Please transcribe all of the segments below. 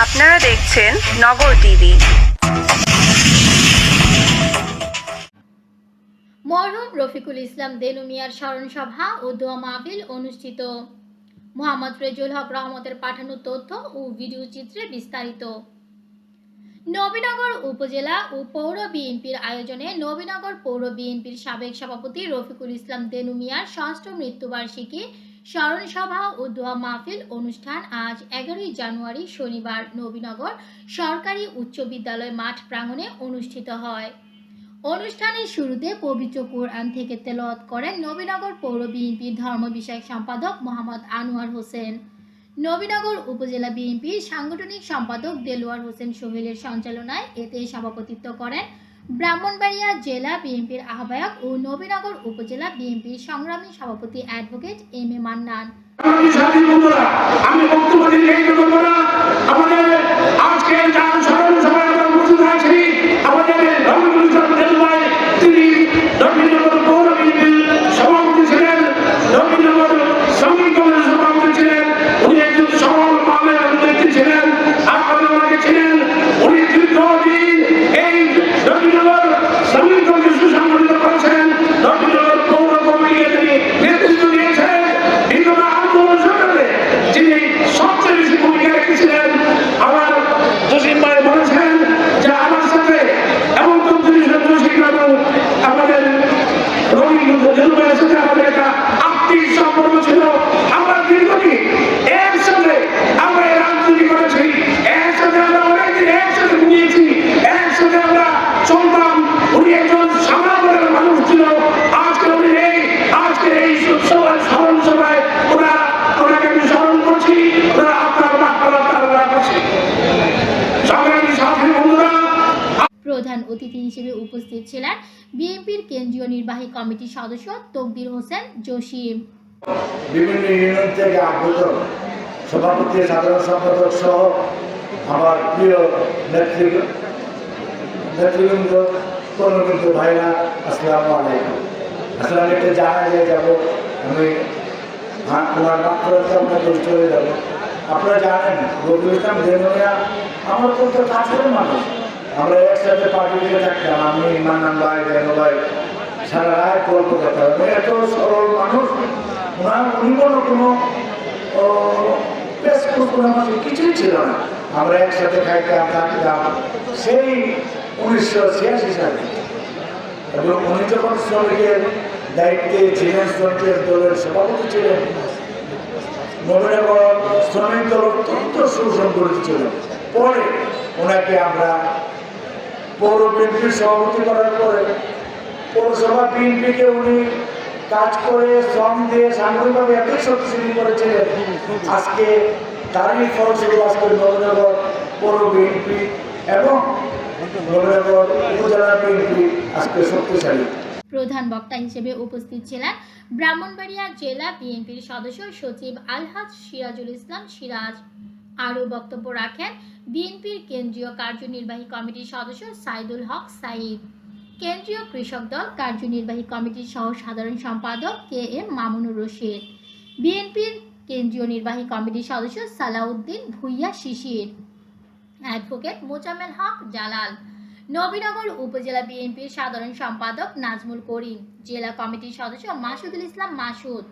আপনারা দেখছেন নগর টিভি। মরহুম রফিকুল ইসলাম দেনু মিয়ার স্মরণ সভা ও দোয়া মাহফিল অনুষ্ঠিত। মোহাম্মদ রেজুল হক রহমতের পাঠানো তথ্য ও ভিডিও চিত্রে বিস্তারিত। নবীনগর উপজেলা ও পৌর বিএনপির আয়োজনে নবীনগর পৌর বিএনপির সাবেক সভাপতি রফিকুল ইসলাম দেনু মিয়ার ষষ্ঠ মৃত্যুবার্ষিকী স্মরণ সভা ও দোয়া মাহফিল অনুষ্ঠান আজ 11 জানুয়ারি শনিবার নবীনগর সরকারি উচ্চ বিদ্যালয় মাঠ প্রাঙ্গণে অনুষ্ঠিত হয়। অনুষ্ঠানের শুরুতে পবিত্র কোরআন থেকে তেলাওয়াত করেন নবীনগর পৌর বিএনপির ধর্ম বিষয়ক সম্পাদক মোহাম্মদ আনোয়ার হোসেন। নবীনগর উপজেলা বিএনপির সাংগঠনিক সম্পাদক দেলোয়ার হোসেন সোহেলের সঞ্চালনায় এতে সভাপতিত্ব করেন ব্রাহ্মণবাড়িয়া জেলা বিএনপির আহ্বায়ক ও নবীনগর উপজেলা বিএনপির সংগ্রামী সভাপতি অ্যাডভোকেট এম এ মান্নান। প্রধান অতিথি হিসেবে উপস্থিত ছিলেন বিএনপির কেন্দ্রীয় নির্বাহী কমিটির সদস্য তকদির হোসেন জসিম। বিভিন্ন ইউনিয়ন থেকে আগত সভাপতি, সাধারণ সম্পাদক সহ আমার প্রিয় নেতৃবৃন্দ, কর্মবৃন্দ, ভাইরা, আসসালামু আলাইকুম। আসলে আমি একটা জানাজায় যাব, আমি ওনার মাত্রাতে আপনাদের চলে যাব। আপনারা জানেন রফিকুল ইসলাম দেনু মিয়া আমার তো কাছের মানুষ। আমরা একসাথে পার্টিতে থাকতাম, আমি মান্নান ভাই, দেনু ভাই, সারা রাত গল্প করতাম। এত সরল মানুষ, উনি কোনো কিছুই ছিল না। আমরা একসাথে খাইতাম, থাকতাম সেই 1986 সালে। এবং উনি যখন শ্রমিকের দায়িত্বে ছিলেন, শ্রমিকের দলের সভাপতি ছিলেন, নবীনগর শ্রমিক দল অত্যন্ত সুসংগঠিত ছিল। পরে ওনাকে আমরা পৌর বিএনপির সভাপতি করার পরে পৌরসভা বিএনপিকে উনি কাজ করে শ্রম দিয়ে সাংগঠনিকভাবে এতই শক্তিশালী করেছিলেন। আজকে তারই ফলস্বরূপ আজকে নবীনগর পৌর বিএনপি এবং নবীনগর উপজেলা বিএনপি আজকে শক্তিশালী। প্রধান বক্তা হিসেবে উপস্থিত ছিলেন ব্রাহ্মণবাড়িয়া জেলা বিএনপির সদস্য সচিব আলহাজ সিরাজুল ইসলাম সিরাজ। আরও বক্তব্য রাখেন বিএনপির কেন্দ্রীয় কার্যনির্বাহী কমিটির সদস্য সাইদুল হক সাইদ, কেন্দ্রীয় কৃষক দল কার্যনির্বাহী কমিটির সহ সাধারণ সম্পাদক কে এম মামুনুর রশিদ, বিএনপির কেন্দ্রীয় নির্বাহী কমিটির সদস্য সালাউদ্দিন ভুইয়া শিশির, অ্যাডভোকেট মোজাম্মেল হক জালাল, নবীনগর উপজেলা বিএনপির সাধারণ সম্পাদক নাজমুল করিম, জেলা কমিটির সদস্য মাসুদুল ইসলাম মাসুদ,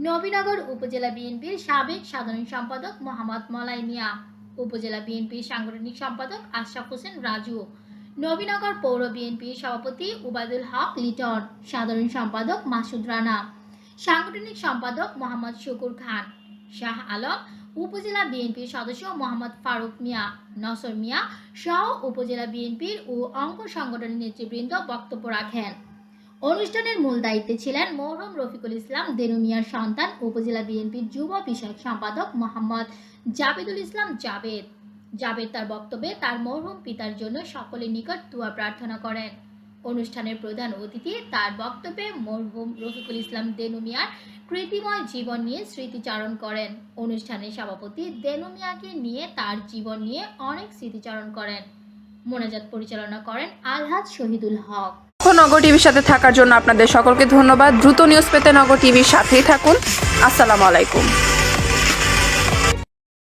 নবীনগর উপজেলা বিএনপির সাবেক সাধারণ সম্পাদক মোহাম্মদ মলাই মিয়া, উপজেলা বিএনপির সাংগঠনিক সম্পাদক আশরাফ হোসেন রাজু, নবীনগর পৌর বিএনপির সভাপতি উবায়দুল হক লিটন, সাধারণ সম্পাদক মাসুদ রানা, সাংগঠনিক সম্পাদক মোহাম্মদ শুকুর খান, শাহ আলম, উপজেলা বিএনপির সদস্য মোহাম্মদ ফারুক মিয়া, নসর মিয়া সহ উপজেলা বিএনপির ও অঙ্গ সংগঠনের নেতৃবৃন্দ বক্তব্য রাখেন। অনুষ্ঠানের মূল দায়িত্বে ছিলেন মরহুম রফিকুল ইসলাম দেনু মিয়ার সন্তান উপজেলা বিএনপির যুব বিষয়ক সম্পাদক মোহাম্মদ জাবেদুল ইসলাম জাবেদ তার বক্তব্যে তার মরহুম পিতার জন্য সকলের নিকট দোয়া প্রার্থনা করেন। অনুষ্ঠানের প্রধান অতিথি তার বক্তব্যে মরহুম রফিকুল ইসলাম দেনু মিয়ার কৃতিময় জীবন নিয়ে স্মৃতিচারণ করেন। অনুষ্ঠানের সভাপতি দেনু মিয়াকে নিয়ে তার জীবন নিয়ে অনেক স্মৃতিচারণ করেন। মোনাজাত পরিচালনা করেন আলহাজ শহীদুল হক। নগর টিভির সাথে থাকার জন্য আপনাদের সকলকে ধন্যবাদ। দ্রুত নিউজ পেতে নগর টিভির সাথেই থাকুন। আসসালামু আলাইকুম।